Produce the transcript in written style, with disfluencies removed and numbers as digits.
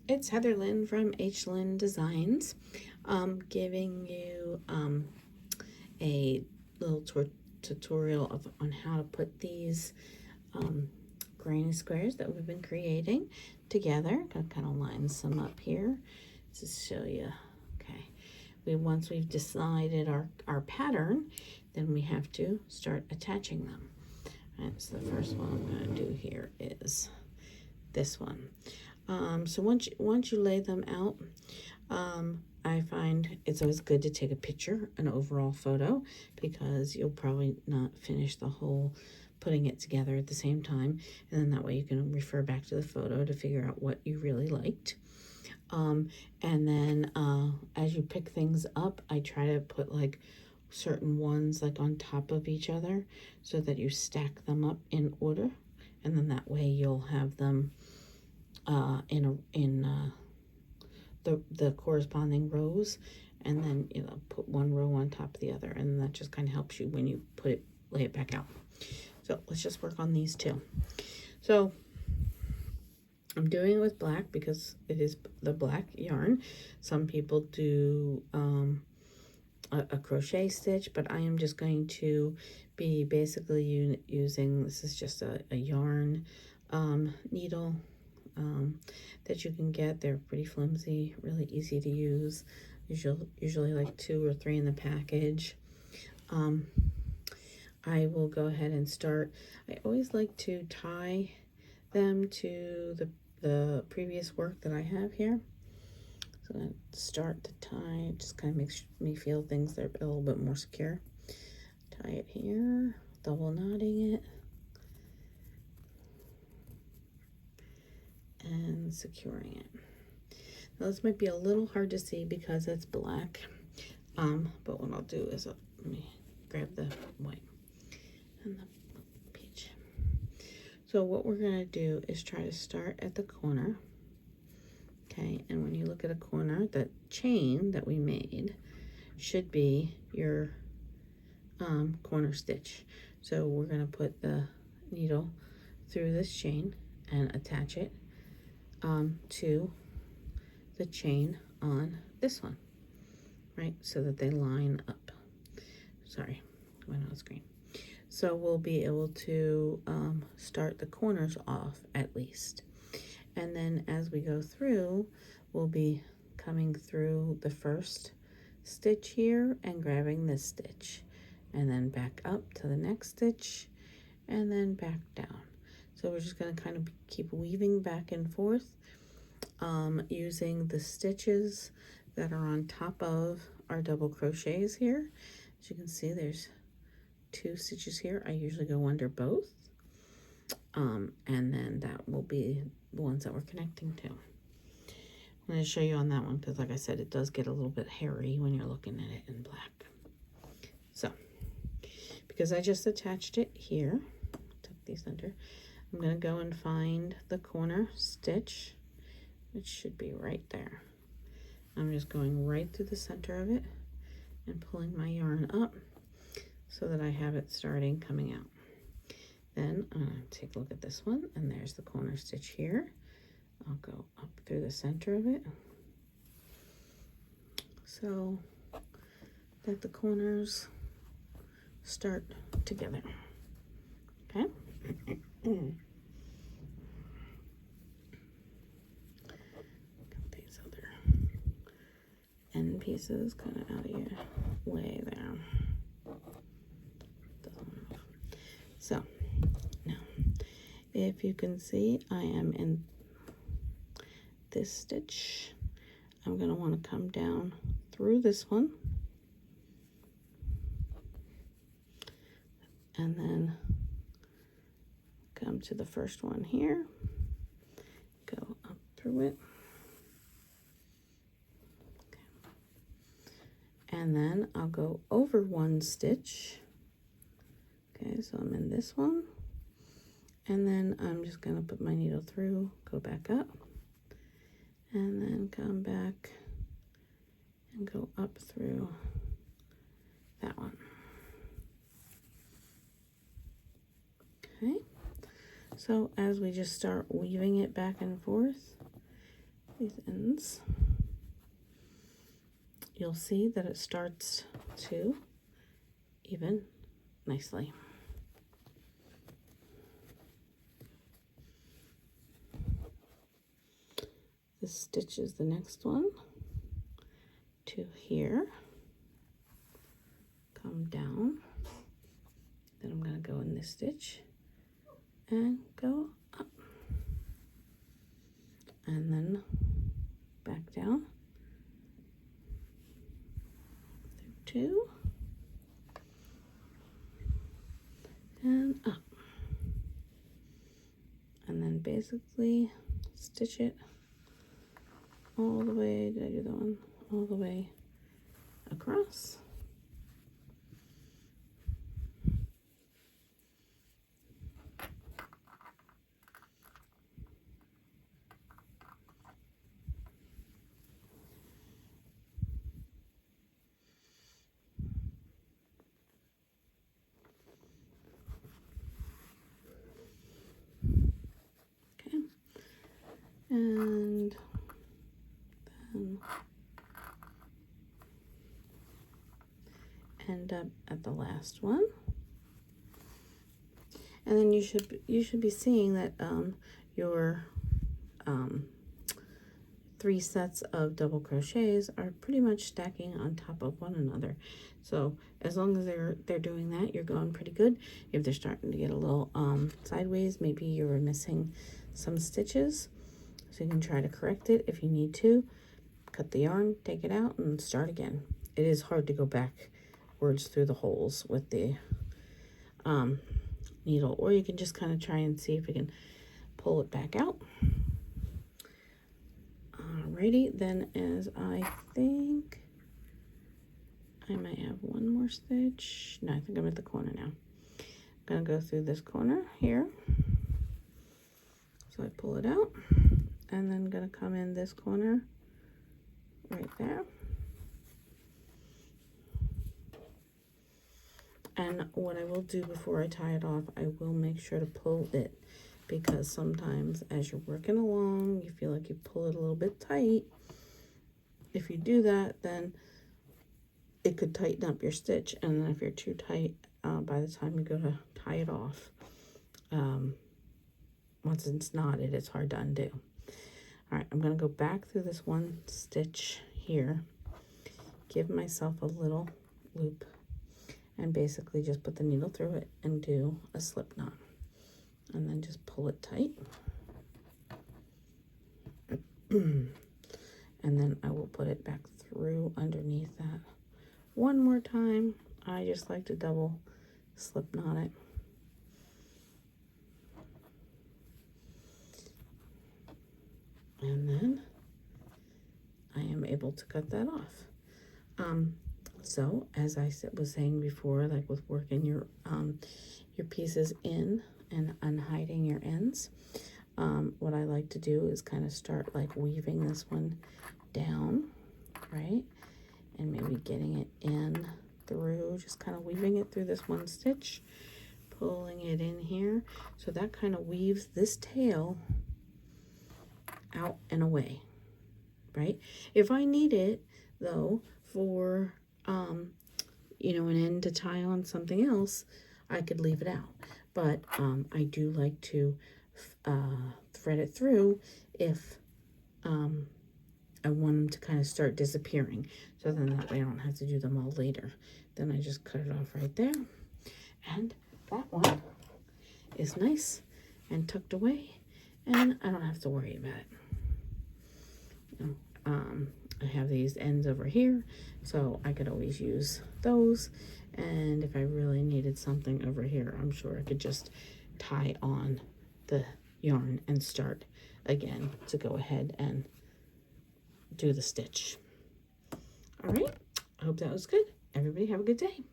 It's Heather Lynn from H. Lynn Designs, giving you a little tutorial on how to put these granny squares that we've been creating together. Gonna kind of line some up here to show you. Okay, once we've decided our pattern, then we have to start attaching them. All right, so the first one I'm gonna do here is this one. So once you lay them out, I find it's always good to take a picture, an overall photo, because you'll probably not finish the whole putting it together at the same time, and then that way you can refer back to the photo to figure out what you really liked. And then as you pick things up, I try to put like certain ones like on top of each other so that you stack them up in order, and then that way you'll have them in the corresponding rows, and then put one row on top of the other, and that just kind of helps you when you lay it back out. So let's just work on these two. So I'm doing it with black because it is the black yarn. Some people do a crochet stitch, but I am just going to be basically using, this is just a yarn needle that you can get. They're pretty flimsy, really easy to use. Usually like 2 or 3 in the package. I will go ahead and start. I always like to tie them to the previous work that I have here. So I'm going to start to tie. It just kind of makes me feel things that are a little bit more secure. Tie it here, double knotting it, and securing it. Now this might be a little hard to see because it's black, but what I'll do is let me grab the white and the peach. So what we're going to do is try to start at the corner. Okay, and when you look at a corner, that chain that we made should be your corner stitch. So we're going to put the needle through this chain and attach it to the chain on this one, right, so that they line up. Sorry, went on screen. So we'll be able to start the corners off at least, and then as we go through, we'll be coming through the first stitch here and grabbing this stitch, and then back up to the next stitch, and then back down. So we're just going to kind of keep weaving back and forth, using the stitches that are on top of our double crochets here. As you can see, there's 2 stitches here. I usually go under both, and then that will be the ones that we're connecting to. I'm going to show you on that one because, like I said, it does get a little bit hairy when you're looking at it in black. So because I just attached it here, tuck these under, I'm going to go and find the corner stitch, which should be right there. I'm just going right through the center of it and pulling my yarn up so that I have it starting coming out. Then I'm going to take a look at this one, and there's the corner stitch here. I'll go up through the center of it so that the corners start together. Okay. These other end pieces kind of out of your way there. So now, if you can see, I am in this stitch. I'm going to want to come down through this one, and then come to the first one here, go up through it, okay. And then I'll go over 1 stitch. Okay, so I'm in this one, and then I'm just going to put my needle through, go back up, and then come back and go up through that one. Okay, so as we just start weaving it back and forth, these ends, you'll see that it starts to even nicely. This stitch is the next one to here, come down, then I'm going to go in this stitch and go up, and then back down through 2 and up, and then basically stitch it all the way. Did I do that one? All the way across. Okay, and then end up at the last one, and then you should be seeing that your 3 sets of double crochets are pretty much stacking on top of one another. So as long as they're doing that, you're going pretty good. If they're starting to get a little sideways, maybe you were missing some stitches, so you can try to correct it if you need to. Cut the yarn, take it out, and start again. It is hard to go backwards through the holes with the needle, or you can just kind of try and see if you can pull it back out. Alrighty, then, as I think I might have one more stitch. No, I think I'm at the corner now. I'm gonna go through this corner here. So I pull it out, and then gonna come in this corner right there. And what I will do before I tie it off, I will make sure to pull it, because sometimes as you're working along, you feel like you pull it a little bit tight. If you do that, then it could tighten up your stitch, and then if you're too tight, by the time you go to tie it off, once it's knotted, it's hard to undo. All right, I'm going to go back through this one stitch here, give myself a little loop, and basically just put the needle through it and do a slip knot, and then just pull it tight. And then I will put it back through underneath that one more time. I just like to double slip knot it. And then I am able to cut that off. So as I was saying before, like with working your pieces in and unhiding your ends, what I like to do is kind of start like weaving this one down, right? And maybe getting it in through, just kind of weaving it through this one stitch, pulling it in here. So that kind of weaves this tail out and away, right? If I need it though for you know, an end to tie on something else, I could leave it out. But I do like to thread it through if I want them to kind of start disappearing, so then that way I don't have to do them all later. Then I just cut it off right there, and that one is nice and tucked away, and I don't have to worry about it. You know, I have these ends over here, so I could always use those, and if I really needed something over here, I'm sure I could just tie on the yarn and start again to go ahead and do the stitch. All right, I hope that was good. Everybody have a good day.